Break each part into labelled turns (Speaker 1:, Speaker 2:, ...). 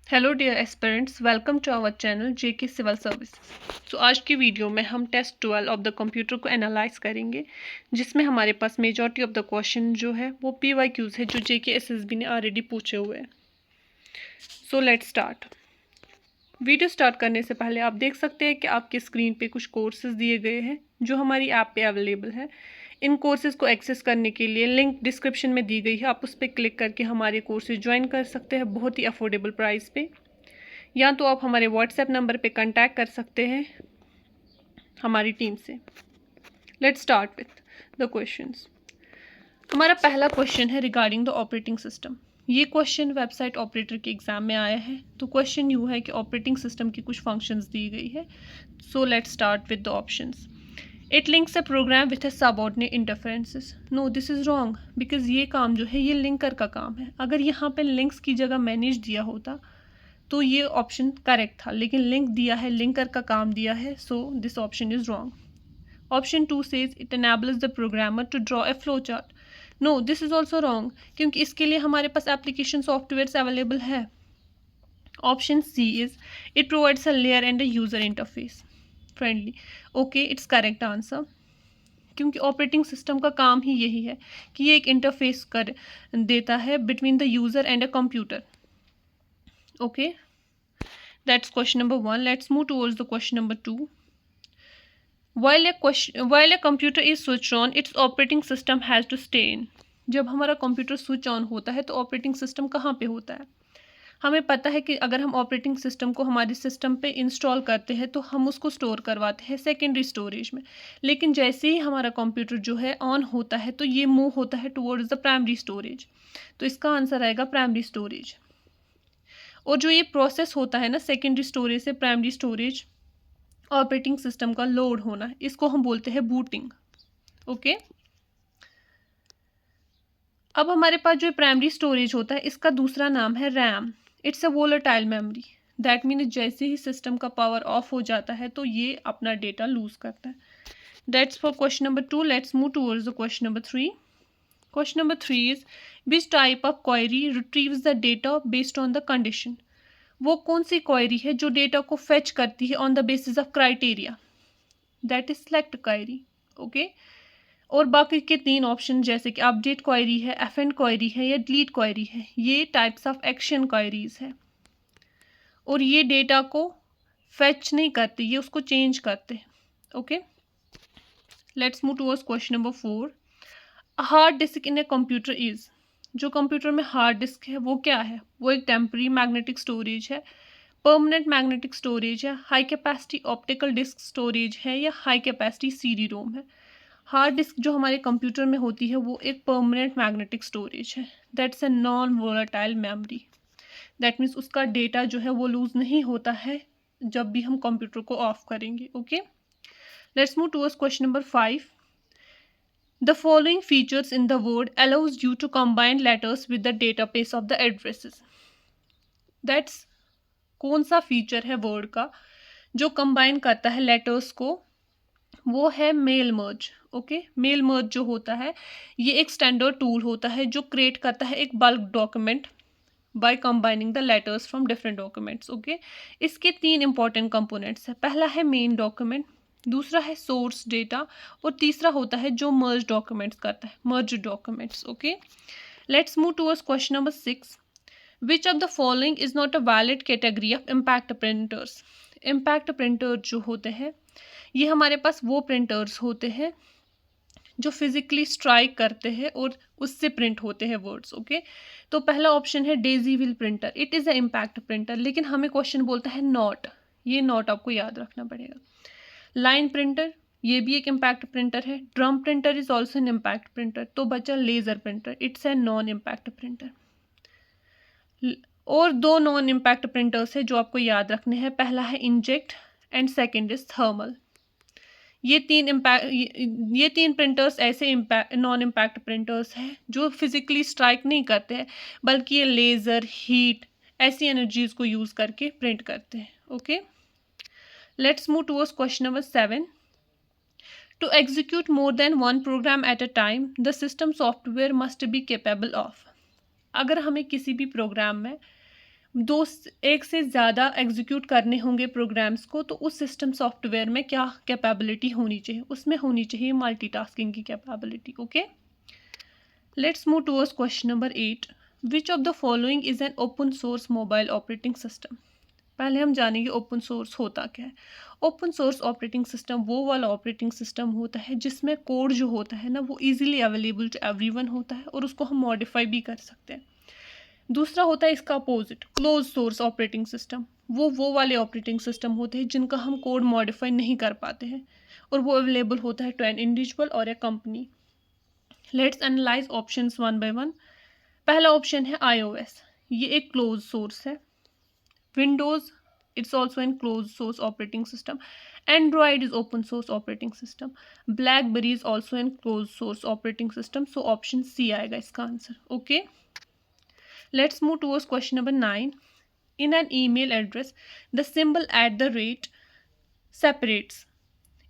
Speaker 1: Hello dear aspirants, welcome to our channel JK civil services. तो आज की video में हम टेस्ट 12 ऑफ द कंप्यूटर को एनालाइज करेंगे, जिसमें हमारे पास मेजॉरिटी ऑफ द क्वेश्चन जो है वो पीवाईक्यूज है जो जेके एसएसबी ने ऑलरेडी पूछे हुए हैं। सो लेट्स स्टार्ट। वीडियो स्टार्ट करने से पहले आप देख सकते हैं कि आपके स्क्रीन पे कुछ कोर्सेज दिए गए हैं जो हमारी ऐप पे अवेलेबल है। इन कोर्सेज को एक्सेस करने के लिए लिंक डिस्क्रिप्शन में दी गई है, आप उस पर क्लिक करके हमारे कोर्सेज ज्वाइन कर सकते हैं बहुत ही अफोर्डेबल प्राइस पे, या तो आप हमारे व्हाट्सएप नंबर पे कांटेक्ट कर सकते हैं हमारी टीम से। Let's start with the questions. हमारा पहला क्वेश्चन है रिगार्डिंग द ऑपरेटिंग सिस्टम। ये क्वेश्चन वेबसाइट ऑपरेटर के एग्जाम में आया है। तो क्वेश्चन यूँ है कि ऑपरेटिंग सिस्टम की कुछ फंक्शंस दी गई है। So let's start with the options. It links a program with a subordinate interferences. No, this is wrong, because ये काम जो है ये लिंकर का काम है। अगर यहाँ पे लिंक्स की जगह मैनेज दिया होता तो ये ऑप्शन करेक्ट था, लेकिन लिंक दिया है, लिंकर का काम दिया है, so this option is wrong. Option 2 says it enables the programmer to draw a flow chart. No, this is also wrong, क्योंकि इसके लिए हमारे पास एप्लीकेशन सॉफ्टवेयर अवेलेबल है। Option C is it provides a layer and a user interface friendly. Okay, it's correct answer, क्योंकि operating system का काम ही यही है कि ये एक इंटरफेस कर देता है between the user and a computer. Okay, that's question number 1. Let's move towards the question number 2. While a computer is switched on, its operating system has to stay in. जब हमारा कंप्यूटर स्विच ऑन होता है तो operating system कहाँ पे होता है? हमें पता है कि अगर हम ऑपरेटिंग सिस्टम को हमारे सिस्टम पे इंस्टॉल करते हैं तो हम उसको स्टोर करवाते हैं सेकेंडरी स्टोरेज में। लेकिन जैसे ही हमारा कंप्यूटर जो है ऑन होता है तो ये मूव होता है टुवर्ड्स द प्राइमरी स्टोरेज। तो इसका आंसर आएगा प्राइमरी स्टोरेज। और जो ये प्रोसेस होता है ना सेकेंडरी स्टोरेज से प्राइमरी स्टोरेज, ऑपरेटिंग सिस्टम का लोड होना, इसको हम बोलते हैं बूटिंग। ओके, अब हमारे पास जो प्राइमरी स्टोरेज होता है इसका दूसरा नाम है RAM. It's a volatile memory. That mean जैसे ही सिस्टम का पावर ऑफ हो जाता है तो ये अपना डेटा लूज करता है। That's for question number 2. Let's move towards the question number 3. Question number 3 is which type of query retrieves the data based on the condition. वो कौन सी क्वेरी है जो डेटा को फेच करती है on the basis of criteria, that is select query. Okay, और बाकी के 3 ऑप्शन जैसे कि अपडेट क्वेरी है, अफेंड क्वेरी है या डिलीट क्वेरी है, ये टाइप्स ऑफ एक्शन क्वेरीज है और ये डेटा को फेच नहीं करते, ये उसको चेंज करते हैं। Okay, let's move towards question number 4. Hard disk in a computer is. जो कंप्यूटर में हार्ड डिस्क है वो क्या है? वो एक टेम्पररी मैग्नेटिक स्टोरेज है, परमानेंट मैग्नेटिक स्टोरेज है, high capacity optical disk storage है या हाई कैपेसिटी सीडी रोम है। हार्ड डिस्क जो हमारे कंप्यूटर में होती है वो एक परमानेंट मैग्नेटिक स्टोरेज है। That's a non volatile memory. That means उसका डेटा जो है वो लूज नहीं होता है जब भी हम कंप्यूटर को ऑफ करेंगे। Okay, let's move towards question number 5. The following features in the word allows you to combine letters with the database of the addresses. That's कौन सा फीचर है वर्ड का जो कंबाइन करता है लेटर्स को? वो है mail merge. Okay, mail merge जो होता है ये एक स्टैंडर्ड टूल होता है जो क्रिएट करता है एक bulk document by combining the letters from different documents. Okay, इसके 3 इंपॉर्टेंट कंपोनेंट्स है। पहला है मेन डॉक्यूमेंट, दूसरा है सोर्स डेटा और तीसरा होता है जो मर्ज डॉक्यूमेंट्स करता है, merge documents. Okay, let's move towards question number 6. Which of the following is not a valid category of impact printers. Impact printer जो होते हैं ये हमारे पास वो प्रिंटर्स होते हैं जो फिजिकली स्ट्राइक करते हैं और उससे प्रिंट होते हैं वर्ड्स। ओके, तो पहला ऑप्शन है Daisy wheel printer, it is a impact printer, लेकिन हमें क्वेश्चन बोलता है नॉट, ये नॉट आपको याद रखना पड़ेगा। लाइन प्रिंटर ये भी एक इम्पैक्ट प्रिंटर है। Drum printer is also an impact printer. तो बचा laser printer, it's a non impact printer. और 2 नॉन इम्पैक्ट प्रिंटर्स है जो आपको याद रखने हैं, पहला है inject and second is thermal. ये तीन प्रिंटर्स ऐसे नॉन इम्पैक्ट प्रिंटर्स हैं जो फिजिकली स्ट्राइक नहीं करते हैं, बल्कि ये लेज़र, हीट ऐसी एनर्जीज को यूज़ करके प्रिंट करते हैं। Okay, let's move towards question number 7. To execute more than one program at a time, the system software must be capable of. अगर हमें किसी भी प्रोग्राम में एक से ज़्यादा एग्जीक्यूट करने होंगे प्रोग्राम्स को, तो उस सिस्टम सॉफ्टवेयर में क्या कैपेबिलिटी होनी चाहिए, उसमें होनी चाहिए मल्टीटास्किंग की capability. Okay, let's move towards question number 8। Which of the following is an open source mobile operating system. पहले हम जानेंगे ओपन सोर्स होता क्या है। ओपन सोर्स ऑपरेटिंग सिस्टम वो वाला ऑपरेटिंग सिस्टम होता है जिसमें कोड जो होता है ना वो इजीली अवेलेबल टू एवरीवन होता है और उसको हम मॉडिफाई भी कर सकते हैं। दूसरा होता है इसका opposite, close source operating system. वो वाले ऑपरेटिंग सिस्टम होते हैं जिनका हम कोड मॉडिफाई नहीं कर पाते हैं और वो अवेलेबल होता है टू एन इंडिविजुअल और a company. Let's analyse options one by one. पहला ऑप्शन है iOS, ये एक क्लोज सोर्स है। Windows, it's also in closed source operating system. Android is open source operating system. BlackBerry is also in closed source operating system. So option C आएगा इसका answer. Okay, let's move towards question number 9. In an email address, the symbol @ separates.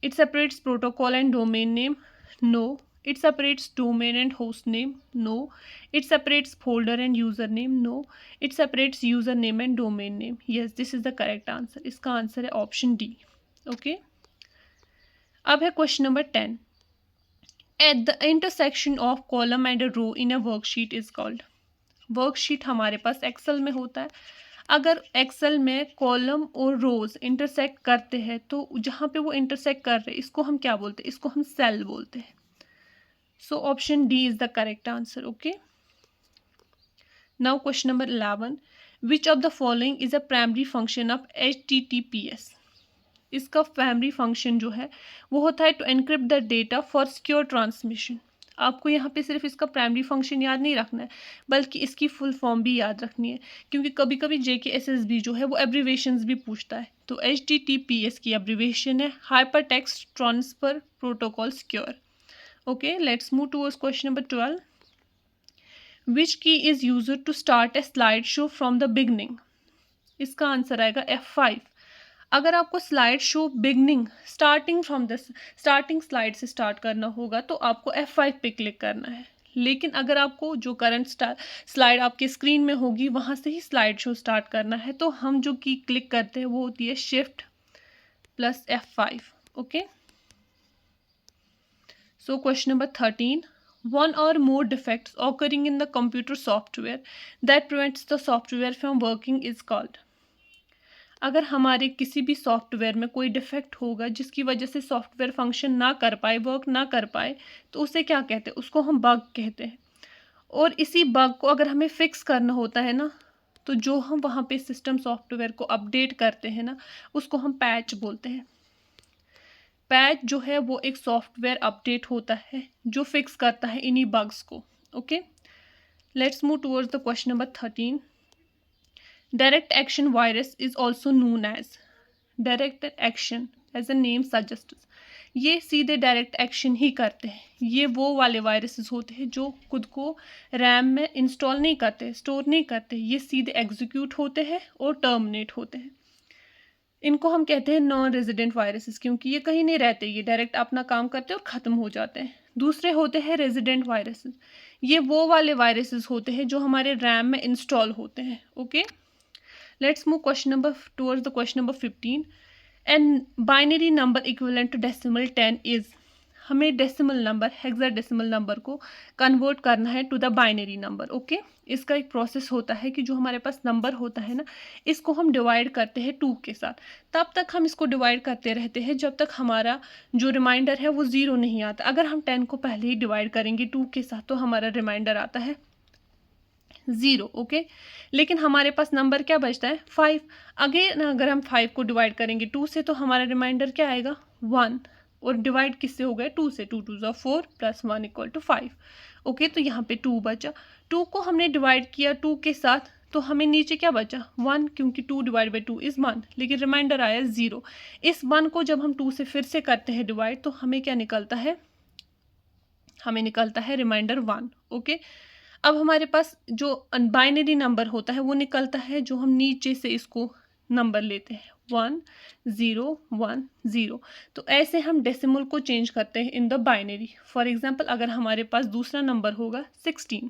Speaker 1: It separates protocol and domain name. No. It separates domain and host name. No. It separates folder and username. No. It separates username and domain name. Yes, this is the correct answer. इसका answer है option D. Okay, अब है question number 10। At the intersection of column and a row in a worksheet is called. Worksheet हमारे पास Excel में होता है। अगर एक्सेल में कॉलम और रोज इंटरसेक्ट करते हैं तो जहाँ पे वो इंटरसेक्ट कर रहे हैं इसको हम क्या बोलते हैं, इसको हम सेल बोलते हैं। So option D is the correct answer. Okay, now question number 11। Which of the following is a primary function of HTTPS। इसका प्राइमरी फंक्शन जो है वो होता है to encrypt the data for secure transmission. आपको यहाँ पे सिर्फ इसका प्राइमरी फंक्शन याद नहीं रखना है बल्कि इसकी फुल फॉर्म भी याद रखनी है, क्योंकि कभी कभी JKSSB जो है वो एब्रीवेशंस भी पूछता है। तो HTTPS की एब्रीवेशन है hyper text transfer protocol secure. Okay, let's move towards question number 12। Which key is used to start a slide show from the beginning. इसका आंसर आएगा F5। अगर आपको slide show beginning starting from the starting slide से start करना होगा तो आपको F5 पे क्लिक करना है। लेकिन अगर आपको जो करंट स्लाइड आपके स्क्रीन में होगी वहाँ से ही स्लाइड शो स्टार्ट करना है तो हम जो की क्लिक करते हैं वो होती है Shift + F5। Okay, so question number 13। One or more defects occurring in the computer software that prevents the software from working is called। अगर हमारे किसी भी सॉफ्टवेयर में कोई डिफेक्ट होगा जिसकी वजह से सॉफ्टवेयर फंक्शन ना कर पाए, वर्क ना कर पाए, तो उसे क्या कहते हैं, उसको हम बग कहते हैं। और इसी बग को अगर हमें फिक्स करना होता है ना तो जो हम वहाँ पे सिस्टम सॉफ्टवेयर को अपडेट करते हैं ना उसको हम पैच बोलते हैं। पैच जो है वो एक सॉफ्टवेयर अपडेट होता है जो फिक्स करता है इन्हीं बग्स को। Okay, let's move towards the question number 13। Direct action virus is also known as। direct action as the name suggests, ये सीधे डायरेक्ट एक्शन ही करते हैं। ये वो वाले वायरसेस होते हैं जो खुद को रैम में इंस्टॉल नहीं करते, स्टोर नहीं करते, ये सीधे एग्जीक्यूट होते हैं और टर्मिनेट होते हैं। इनको हम कहते हैं नॉन रेजिडेंट वायरसेस क्योंकि ये कहीं नहीं रहते, ये डायरेक्ट अपना काम करते हैं और ख़त्म हो जाते हैं। दूसरे होते हैं रेजिडेंट वायरसेस, ये वो वाले वायरसेस होते हैं जो हमारे रैम में इंस्टॉल होते हैं। Okay, let's move towards the question number 15। and binary number equivalent to decimal 10 is। हमें डेसिमल नंबर हेक्साडेसिमल नंबर को कन्वर्ट करना है to the binary number. Okay, इसका एक प्रोसेस होता है कि जो हमारे पास नंबर होता है ना इसको हम डिवाइड करते हैं 2 के साथ। तब तक हम इसको डिवाइड करते रहते हैं जब तक हमारा जो रिमाइंडर है वो 0 नहीं आता। अगर हम 10 को पहले ही डिवाइड करेंगे 2 के साथ तो हमारा रिमाइंडर आता है 0। ओके, लेकिन हमारे पास नंबर क्या बचता है 5। अगेन अगर हम 5 को डिवाइड करेंगे 2 से तो हमारा रिमाइंडर क्या आएगा 1। और डिवाइड किससे हो गया 2 से, 2 2 ज़ा 4 + 1 = 5। ओके, तो यहाँ पे 2 बचा। 2 को हमने डिवाइड किया 2 के साथ तो हमें नीचे क्या बचा 1, क्योंकि 2 / 2 = 1, लेकिन रिमाइंडर आया 0। इस 1 को जब हम 2 से फिर से करते हैं डिवाइड तो हमें क्या निकलता है, हमें निकलता है रिमाइंडर 1। ओके, अब हमारे पास जो बाइनरी नंबर होता है वो निकलता है जो हम नीचे से इसको नंबर लेते हैं 1 0 1 0। तो ऐसे हम डेसिमल को चेंज करते हैं in the binary. For example अगर हमारे पास दूसरा नंबर होगा 16,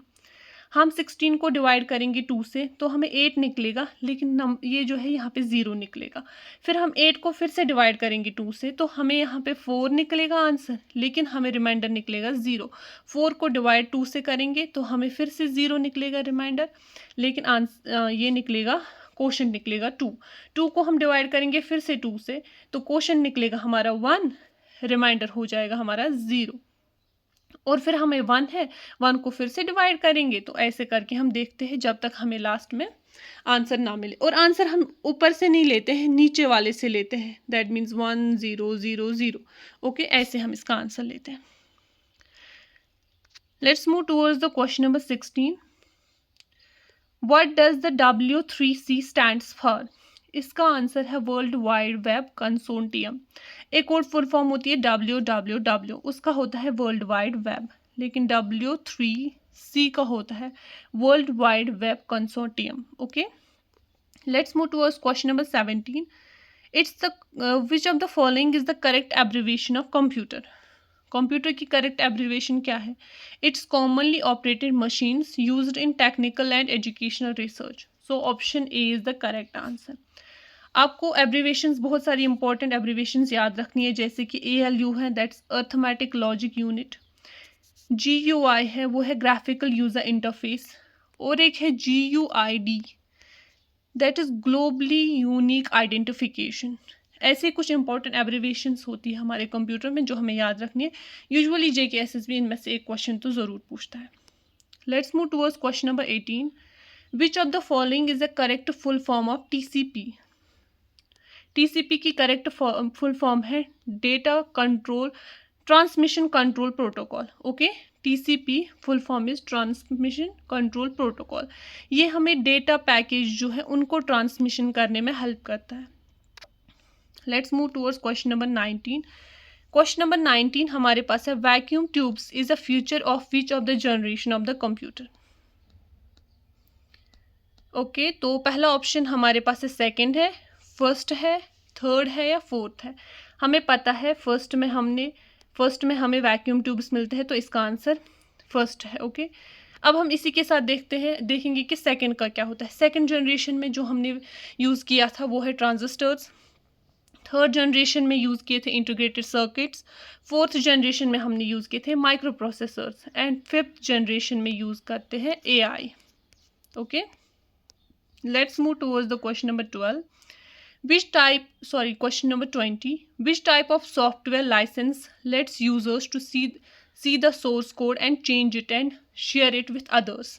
Speaker 1: हम 16 को डिवाइड करेंगे 2 से तो हमें 8 निकलेगा, लेकिन ये जो है यहाँ पे 0 निकलेगा। फिर हम 8 को फिर से डिवाइड करेंगे 2 से तो हमें यहाँ पे 4 निकलेगा आंसर, लेकिन हमें रिमाइंडर निकलेगा 0। 4 को डिवाइड 2 से करेंगे तो हमें फिर से 0 निकलेगा रिमाइंडर, लेकिन ये निकलेगा क्वोशंट निकलेगा 2। 2 को हम डिवाइड करेंगे फिर से 2 से तो क्वोशंट निकलेगा हमारा 1, रिमाइंडर हो जाएगा हमारा 0। और फिर हमें 1 है, 1 को फिर से डिवाइड करेंगे तो ऐसे करके हम देखते हैं जब तक हमें लास्ट में आंसर ना मिले। और आंसर हम ऊपर से नहीं लेते हैं, नीचे वाले से लेते हैं, दैट मीन्स 1 0 0 0। ओके, ऐसे हम इसका आंसर लेते हैं। Let's move towards the question number 16। What does the W3C stands for? इसका आंसर है वर्ल्ड वाइड वेब कंसोर्टियम। एक और फुल फॉर्म होती है WWW, उसका होता है वर्ल्ड वाइड वेब, लेकिन W3C का होता है world wide web consortium. Okay, let's move towards question number 17। It's the which of the following is the correct abbreviation of computer? Computer की करेक्ट एब्रिविएशन क्या है? It's commonly operated machines used in technical and educational research. So option A is the correct answer. आपको abbreviations बहुत सारी important abbreviations याद रखनी है, जैसे कि ALU है, that's arithmetic logic unit. GUI है, वो है ग्राफिकल यूजर इंटरफेस। और एक है GUID, that is globally unique identification. ऐसे कुछ इंपॉर्टेंट एब्रीवेशंस होती है हमारे कंप्यूटर में जो हमें याद रखनी है। यूजुअली JK SSB इनमें से एक क्वेश्चन तो ज़रूर पूछता है। Let's move towards question number 18। Which of the following is the correct full form of TCP? TCP की करेक्ट फुल फॉर्म है data control transmission control protocol. Okay, TCP full form is transmission control protocol. ये हमें data package जो है उनको transmission करने में help करता है। Let's move towards question number 19। Question number 19 हमारे पास है vacuum tubes is a future of which of the generation of the computer? Okay, तो पहला ऑप्शन हमारे पास है सेकंड है, फर्स्ट है, थर्ड है या फोर्थ है। हमें पता है फर्स्ट में हमें वैक्यूम ट्यूब्स मिलते हैं, तो इसका आंसर फर्स्ट है। ओके, अब हम इसी के साथ देखेंगे कि सेकंड का क्या होता है। सेकंड जनरेशन में जो हमने यूज़ किया था वो है ट्रांजिस्टर्स। थर्ड जनरेशन में यूज़ किए थे इंटीग्रेटेड सर्किट्स। फोर्थ जनरेशन में हमने यूज़ किए थे micro processors. And fifth generation में यूज़ करते हैं AI। Okay, let's move towards the question number 12. Question number 20. Which type of software license lets users to see the source code and change it and share it with others?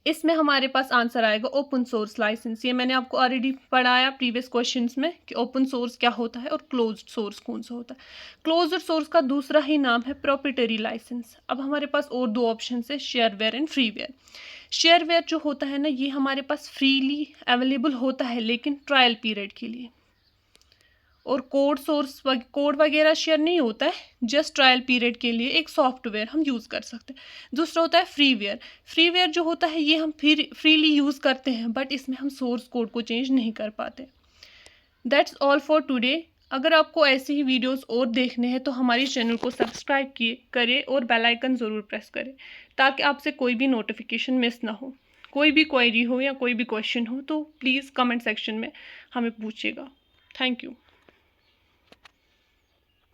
Speaker 1: इसमें हमारे पास answer आएगा open source licence. ये मैंने आपको already पढ़ाया previous questions में कि open source क्या होता है और क्लोज्ड सोर्स कौन सा होता है। क्लोज्ड सोर्स का दूसरा ही नाम है प्रोप्रिएटरी लाइसेंस। अब हमारे पास और दो ऑप्शन है, शेयरवेयर एंड फ्रीवेयर। शेयरवेयर जो होता है ना, ये हमारे पास फ्रीली अवेलेबल होता है लेकिन ट्रायल पीरियड के लिए, और कोड वगैरह शेयर नहीं होता है, जस्ट ट्रायल पीरियड के लिए एक सॉफ्टवेयर हम यूज़ कर सकते हैं। दूसरा होता है फ्रीवेयर। फ्रीवेयर जो होता है ये हम फ्रीली यूज़ करते हैं, बट इसमें हम सोर्स कोड को चेंज नहीं कर पाते। That's all for today. अगर आपको ऐसे ही वीडियोस और देखने हैं तो हमारे चैनल को सब्सक्राइब करें और बेल आइकन ज़रूर प्रेस करें, ताकि आपसे कोई भी नोटिफिकेशन मिस ना हो। कोई भी क्वेरी हो या कोई भी क्वेश्चन हो तो प्लीज़ कमेंट सेक्शन में हमें पूछिएगा। Thank you.